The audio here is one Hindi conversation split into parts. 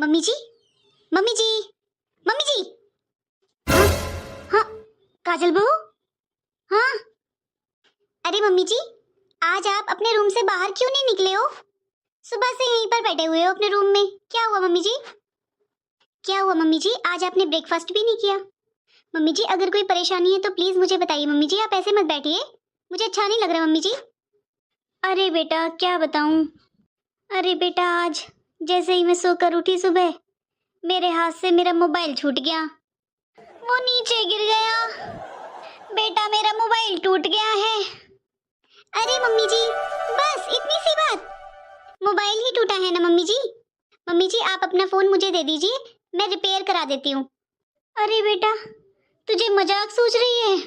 मम्मी जी, मम्मी जी, मम्मी जी। हाँ, हाँ, काजल बहू। हाँ, अरे मम्मी जी, आज आप अपने रूम से बाहर क्यों नहीं निकले हो? सुबह से यहीं पर बैठे हुए हो अपने रूम में। क्या हुआ मम्मी जी? क्या हुआ मम्मी जी? आज आपने ब्रेकफास्ट भी नहीं किया। मम्मी जी, अगर कोई परेशानी है तो प्लीज मुझे बताइए मम्मी जी, आप ऐसे मत बैठिए, मुझे अच्छा नहीं लग रहा मम्मी जी। अरे बेटा, क्या बताऊं। अरे बेटा, आज जैसे ही मैं सोकर उठी सुबह, मेरे हाथ से मेरा मोबाइल छूट गया, वो नीचे गिर गया। बेटा, मेरा मोबाइल टूट गया है। अरे मम्मी जी, बस इतनी सी बात, मोबाइल ही टूटा है ना मम्मी जी। मम्मी जी, आप अपना फोन मुझे दे दीजिए, मैं रिपेयर करा देती हूँ। अरे बेटा, तुझे मजाक सूझ रही है?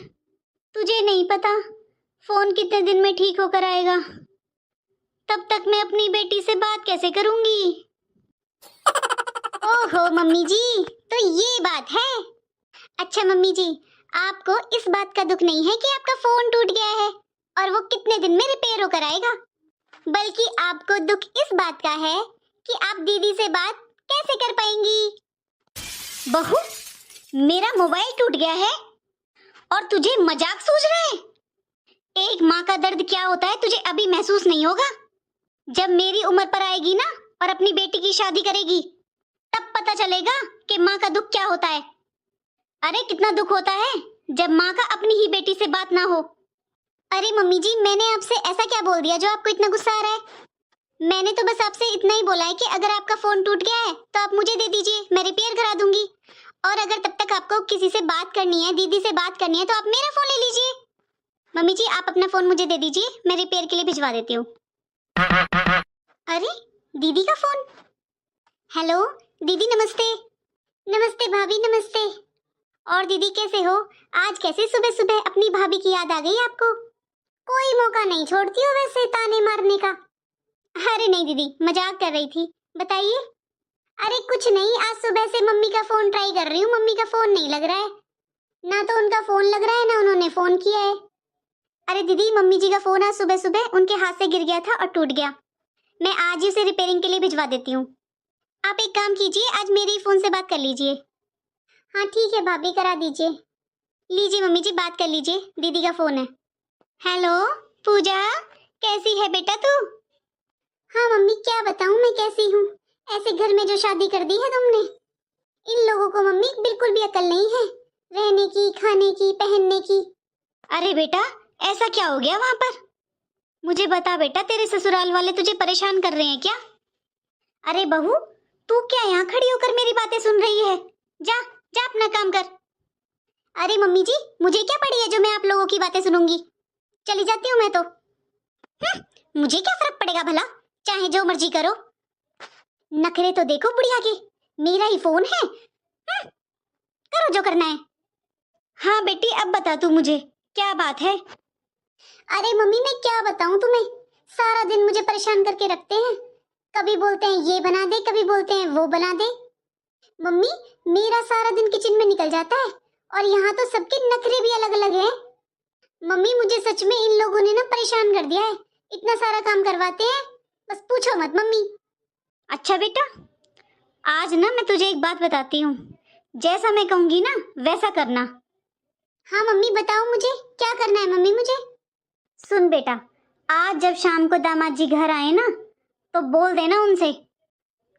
तुझे नहीं पता फोन कितने दिन में ठीक होकर आएगा, तब तक मैं अपनी बेटी से बात कैसे करूंगी? ओहो मम्मी जी, तो ये बात है। अच्छा मम्मी जी, आपको इस बात का दुख नहीं है कि आपका फोन टूट गया है और वो कितने दिन में रिपेयर होकर आएगा, बल्कि आपको दुख इस बात का है कि आप दीदी से बात कैसे कर पाएंगी। बहू, मेरा मोबाइल टूट गया है और तुझे मजाक सूझ रहा है? एक माँ का दर्द क्या होता है तुझे अभी महसूस नहीं होगा। जब मेरी उम्र पर आएगी ना और अपनी बेटी की शादी करेगी, तब पता चलेगा कि माँ का दुख क्या होता है। अरे कितना दुख होता है जब माँ का अपनी ही बेटी से बात ना हो। अरे मम्मी जी, मैंने आपसे ऐसा क्या बोल दिया जो आपको इतना गुस्सा आ रहा है? मैंने तो बस आपसे इतना ही बोला है कि अगर आपका फोन टूट गया है तो आप मुझे दे दीजिए, मैं रिपेयर करा दूंगी। और अगर तब तक आपको किसी से बात करनी है, दीदी से बात करनी है, तो आप मेरा फोन ले लीजिए। मम्मी जी, आप अपना फोन मुझे दे दीजिए, मैं रिपेयर के लिए भिजवा देती हूँ। अरे दीदी का फोन। हेलो दीदी, नमस्ते। नमस्ते भाभी, नमस्ते। और दीदी कैसे हो? आज कैसे सुबह सुबह अपनी भाभी की याद आ गई आपको? कोई मौका नहीं छोड़ती हो वैसे ताने मारने का। अरे नहीं दीदी, मजाक कर रही थी, बताइए। अरे कुछ नहीं, आज सुबह से मम्मी का फोन ट्राई कर रही हूँ, मम्मी का फोन नहीं लग रहा है। ना तो उनका फोन लग रहा है, ना उन्होंने फोन किया है। अरे दीदी, मम्मी जी का फोन आज सुबह सुबह उनके हाथ से गिर गया था और टूट गया। मैं आज ही उसे रिपेयरिंग के लिए भिजवा देती हूँ। आप एक काम कीजिए, आज मेरे ही फोन से बात कर लीजिए। हाँ ठीक है भाभी, करा दीजिए। लीजिए मम्मी जी, बात कर लीजिए, दीदी का फोन है। हेलो पूजा, कैसी है बेटा तू? हाँ मम्मी, क्या बताऊँ मैं कैसी हूँ। ऐसे घर में जो शादी कर दी है तुमने। इन लोगों को मम्मी बिल्कुल भी अकल नहीं है, रहने की, खाने की, पहनने की। अरे बेटा, ऐसा क्या हो गया वहां पर? मुझे बता बेटा, तेरे ससुराल वाले तुझे परेशान कर रहे हैं क्या? अरे बहू, तू क्या यहाँ खड़ी होकर मेरी बातें सुन रही है? जा जा अपना काम कर। अरे मम्मी जी, मुझे क्या पड़ी है जो मैं आप लोगों की बातें सुनूंगी? चली जाती हूँ मैं तो। मुझे क्या फर्क पड़ेगा भला, चाहे जो मर्जी करो। नखरे तो देखो बुढ़िया के, मेरा ही फोन है। करो जो करना है। हाँ बेटी, अब बता तू मुझे, क्या बात है? अरे मम्मी, मैं क्या बताऊं तुम्हें, सारा दिन मुझे परेशान करके रखते हैं। कभी बोलते हैं ये बना दे, कभी बोलते हैं वो बना दे। मम्मी, मेरा सारा दिन किचन में निकल जाता है और यहाँ तो सबके नखरे भी अलग अलग हैं। मम्मी, मुझे सच में इन लोगों ने ना परेशान कर दिया है, इतना सारा काम करवाते हैं, बस पूछो मत मम्मी। अच्छा बेटा, आज ना मैं तुझे एक बात बताती हूँ, जैसा मैं कहूंगी ना वैसा करना। हाँ मम्मी, बताओ मुझे क्या करना है मम्मी मुझे। सुन बेटा, आज जब शाम को दामाद जी घर आए ना, तो बोल देना उनसे,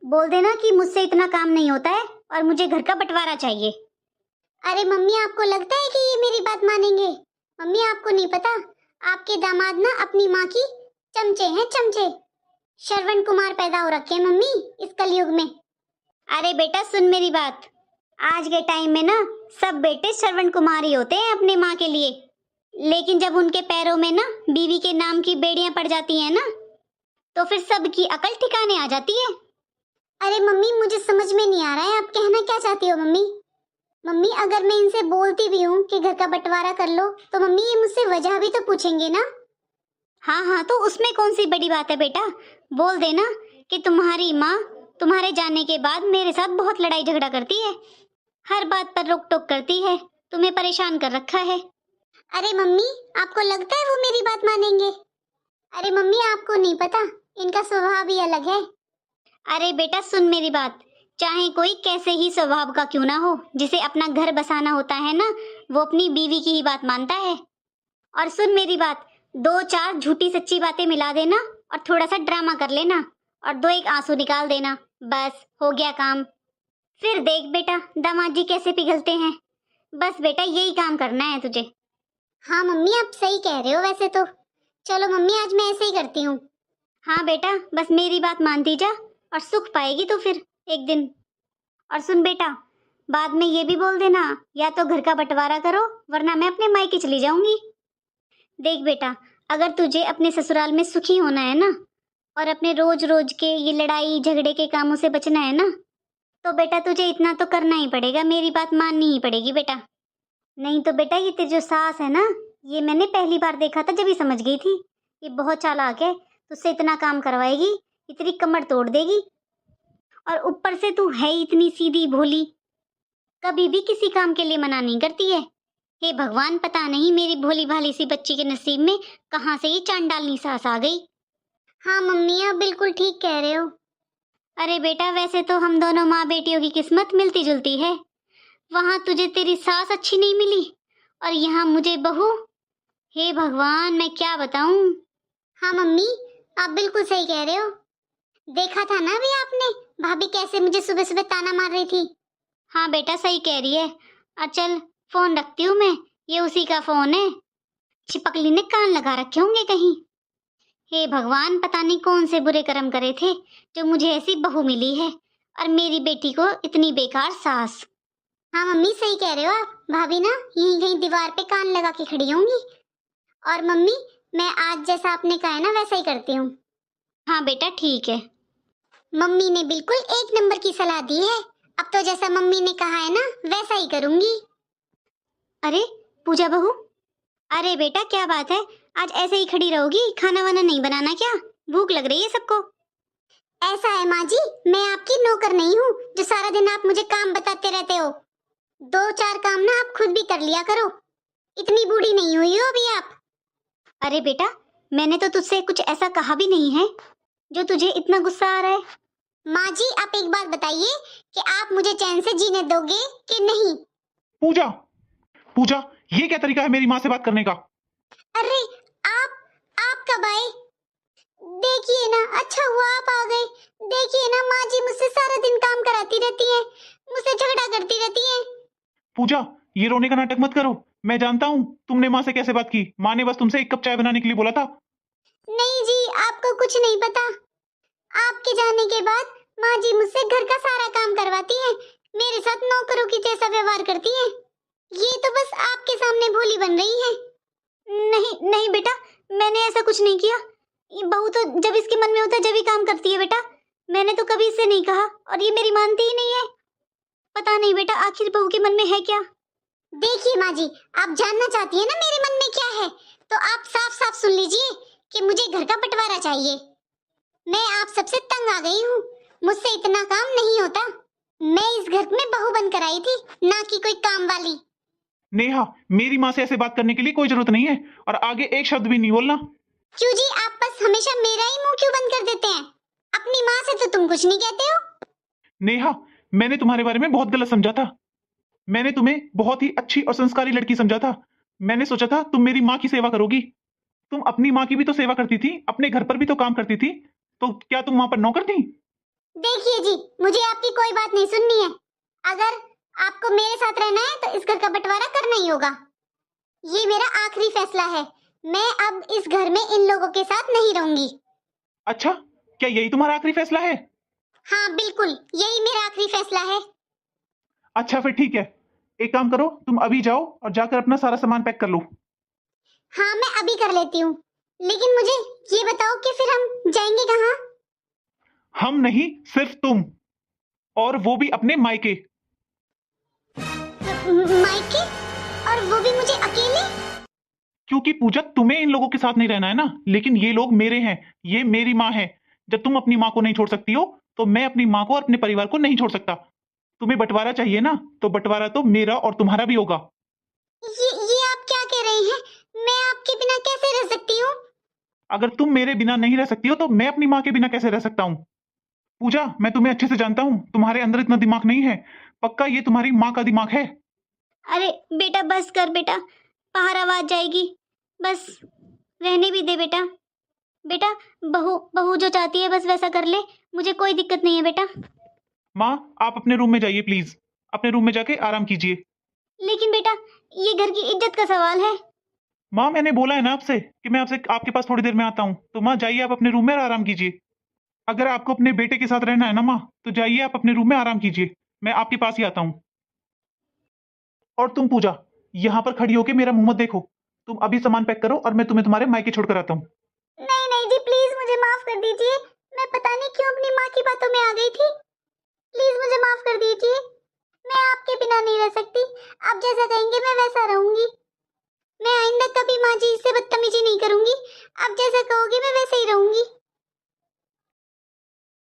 बोल देना कि मुझसे इतना काम नहीं होता है और मुझे घर का बंटवारा चाहिए। अरे मम्मी, आपको लगता है कि ये मेरी बात मानेंगे? मम्मी, आपको नहीं पता, आपके दामाद ना अपनी माँ की चमचे हैं, चमचे। श्रवण कुमार पैदा हो रखे हैं मम्मी इस कलयुग में। अरे बेटा सुन मेरी बात, आज के टाइम में ना सब बेटे श्रवण कुमार ही होते हैं अपने माँ के लिए, लेकिन जब उनके पैरों में ना बीवी के नाम की बेड़ियां पड़ जाती हैं ना, तो फिर सबकी अकल ठिकाने आ जाती है। अरे मम्मी, मुझे समझ में नहीं आ रहा है आप कहना क्या चाहती हो मम्मी। मम्मी, अगर मैं इनसे बोलती भी हूँ कि घर का बंटवारा कर लो, तो मम्मी ये मुझसे वजह भी तो पूछेंगे ना। हाँ हाँ, तो उसमें कौन सी बड़ी बात है बेटा, बोल देना कि तुम्हारी माँ तुम्हारे जाने के बाद मेरे साथ बहुत लड़ाई झगड़ा करती है, हर बात पर रोक टोक करती है, तुम्हें परेशान कर रखा है। अरे मम्मी, आपको लगता है वो मेरी बात मानेंगे? अरे मम्मी, आपको नहीं पता, इनका स्वभाव ही अलग है। अरे बेटा सुन मेरी बात, चाहे कोई कैसे ही स्वभाव का क्यों ना हो, जिसे अपना घर बसाना होता है ना, वो अपनी बीवी की ही बात मानता है। और सुन मेरी बात, दो चार झूठी सच्ची बातें मिला देना और थोड़ा सा ड्रामा कर लेना और दो एक आंसू निकाल देना, बस हो गया काम। फिर देख बेटा दामाद जी कैसे पिघलते हैं। बस बेटा यही काम करना है तुझे। हाँ मम्मी आप सही कह रहे हो वैसे तो। चलो मम्मी आज मैं ऐसे ही करती हूँ। हाँ बेटा बस मेरी बात मानती जा और सुख पाएगी तो फिर एक दिन। और सुन बेटा, बाद में ये भी बोल देना या तो घर का बंटवारा करो वरना मैं अपने मायके चली जाऊंगी। देख बेटा, अगर तुझे अपने ससुराल में सुखी होना है ना और अपने रोज रोज के ये लड़ाई झगड़े के कामों से बचना है ना, तो बेटा तुझे इतना तो करना ही पड़ेगा, मेरी बात माननी ही पड़ेगी बेटा। नहीं तो बेटा ये तेरी जो सास है ना, ये मैंने पहली बार देखा था जब ही समझ गई थी, ये बहुत चालाक है, तुझसे इतना काम करवाएगी, इतनी कमर तोड़ देगी। और ऊपर से तू है इतनी सीधी भोली, कभी भी किसी काम के लिए मना नहीं करती है। हे भगवान, पता नहीं मेरी भोली भाली सी बच्ची के नसीब में कहाँ से ये चांडालनी सास आ गई। हाँ मम्मी आप बिल्कुल ठीक कह रहे हो। अरे बेटा वैसे तो हम दोनों माँ बेटियों की किस्मत मिलती जुलती है। वहां तुझे तेरी सास अच्छी नहीं मिली और यहाँ मुझे बहू। हे भगवान मैं क्या बताऊं। हाँ मम्मी आप बिल्कुल सही कह रहे हो। देखा था ना अभी आपने भाभी कैसे मुझे सुबह सुबह ताना मार रही थी। हाँ बेटा सही कह रही है। चल फोन रखती हूँ मैं, ये उसी का फोन है। चिपकली ने कान लगा रखे होंगे कहीं। हे भगवान पता नहीं कौन से बुरे कर्म करे थे जो मुझे ऐसी बहू मिली है और मेरी बेटी को इतनी बेकार सास। हाँ मम्मी सही कह रहे हो आप, भाभी ना यहीं कहीं दीवार पे कान लगा के खड़ी होंगी। और मम्मी मैं आज जैसा आपने कहा है ना वैसा ही करती हूँ। हाँ बेटा ठीक है। मम्मी ने बिल्कुल एक नंबर की सलाह दी है, अब तो जैसा मम्मी ने कहा है ना वैसा ही करूंगी। अरे पूजा बहू, अरे बेटा क्या बात है, आज ऐसे ही खड़ी रहोगी, खाना वाना नहीं बनाना क्या? भूख लग रही है सबको। ऐसा है माँ जी, मैं आपकी नौकर नहीं हूँ जो सारा दिन आप मुझे काम बताते रहते हो। दो चार काम ना आप खुद भी कर लिया करो, इतनी बूढ़ी नहीं हुई हो अभी आप। अरे बेटा मैंने तो तुझसे कुछ ऐसा कहा भी नहीं है जो तुझे इतना गुस्सा आ रहा है। माँ जी आप एक बात बताइए कि आप मुझे चैन से जीने दोगे कि नहीं? पूजा, पूजा ये क्या तरीका है मेरी माँ से बात करने का? अरे आप कब आए? देखिए ना, अच्छा हुआ आप आ गए। देखिए ना माँ जी मुझसे सारा दिन काम कराती रहती हैं, मुझसे झगड़ा करती रहती हैं। पूजा ये रोने का नाटक मत करो, मैं जानता हूँ तुमने माँ से कैसे बात की। माँ ने बस तुमसे एक कप चाय बनाने के लिए बोला था। नहीं जी आपको कुछ नहीं पता, आपके जाने के बाद माँ जी मुझसे घर का सारा काम करवाती हैं, मेरे साथ नौकरों की जैसा व्यवहार करती हैं। ये तो बस आपके सामने भोली बन रही है। नहीं नहीं बेटा मैंने ऐसा कुछ नहीं किया, ये बहू तो जब इसके मन में होता है जब ही काम करती है बेटा, मैंने तो कभी इससे नहीं कहा और ये मेरी मानती ही नहीं है। पता नहीं बेटा आखिर बहू के मन में है क्या। देखिए माँ जी आप जानना चाहती है ना मेरे मन में क्या है, तो आप साफ साफ सुन लीजिए कि मुझे घर का बंटवारा चाहिए। मैं आप सबसे तंग आ गई हूँ, मुझसे इतना काम नहीं होता। मैं इस घर में बहू बनकर आई थी, ना कि कोई काम वाली। नेहा मेरी माँ से ऐसे बात करने के लिए कोई जरूरत नहीं है और आगे एक शब्द भी नहीं बोलना। क्यों जी आप बस हमेशा मेरा ही मुंह क्यों बंद कर देते हैं? अपनी माँ से तो तुम कुछ नहीं कहते हो। नेहा मैंने तुम्हारे बारे में बहुत गलत समझा था, मैंने तुम्हें बहुत ही अच्छी और संस्कारी लड़की समझा था। मैंने सोचा था तुम मेरी माँ की सेवा करोगी। तुम अपनी माँ की भी तो सेवा करती थी, अपने घर पर भी तो काम करती थी, तो क्या तुम वहां पर नौकर थी? देखिए जी मुझे आपकी कोई बात नहीं सुननी है, अगर आपको मेरे साथ रहना है तो इस घर का बंटवारा करना ही होगा। ये मेरा आखिरी फैसला है, मैं अब इस घर में इन लोगों के साथ नहीं रहूंगी। अच्छा क्या यही तुम्हारा आखिरी फैसला है? हाँ बिल्कुल यही मेरा आखिरी फैसला है। अच्छा फिर ठीक है, एक काम करो तुम अभी जाओ और जाकर अपना सारा सामान पैक कर लो। हाँ मैं अभी कर लेती हूँ, लेकिन मुझे ये बताओ कि फिर हम जाएंगे कहाँ? हम नहीं सिर्फ तुम, और वो भी अपने मायके। मायके? और वो भी मुझे अकेले? क्योंकि पूजा तुम्हें इन लोगों के साथ नहीं रहना है ना, लेकिन ये लोग मेरे हैं, ये मेरी माँ है। जब तुम अपनी माँ को नहीं छोड़ सकती हो तो मैं अपनी माँ को और अपने परिवार को नहीं छोड़ सकता। तुम्हें बंटवारा चाहिए ना, तो बंटवारा तो मेरा और तुम्हारा भी होगा। ये आप क्या कह रहे हैं? मैं आपके बिना कैसे रह सकती हूँ? अगर तुम मेरे बिना नहीं रह सकती हो तो मैं अपनी माँ के बिना कैसे रह सकता हूँ? पूजा, मैं तुम्हें अच्छे से जानता हूँ, तुम्हारे अंदर इतना दिमाग नहीं है। पक्का ये तुम्हारी माँ का दिमाग है। अरे बेटा बस कर बेटा, बाहर आवाज जाएगी। बस रहने भी दे बेटा। बेटा बहू बहू जो चाहती है बस वैसा कर ले, मुझे कोई दिक्कत नहीं है बेटा। माँ, आप अपने रूम में जाइए प्लीज। अपने रूम में जाके आराम कीजिए। लेकिन बेटा ये घर की इज्जत का सवाल है। माँ, मैंने बोला है ना आपसे कि मैं आपसे आपके पास थोड़ी देर में आता हूँ, तो माँ जाइए आप अपने रूम में और आराम कीजिए। अगर आपको अपने बेटे के साथ रहना है ना माँ, तो जाइए आप अपने रूम में आराम कीजिए। मैं आपके पास ही आता हूँ। और तुम पूजा, यहाँ पर खड़ी होके मेरा मुंह मत देखो। तुम अभी सामान पैक करो और मैं तुम्हें तुम्हारे मायके छोड़कर आता हूँ। नहीं नहीं जी प्लीज मुझे माफ कर दीजिए। मैं पता नहीं क्यों अपनी माँ की बातों में आ गई थी। प्लीज मुझे माफ कर दीजिए। मैं आपके बिना नहीं रह सकती। आप जैसा कहेंगे मैं वैसा रहूंगी। मैं आइंदा कभी माँ जी से बदतमीजी नहीं करूंगी। आप जैसा कहोगे मैं वैसे ही रहूंगी।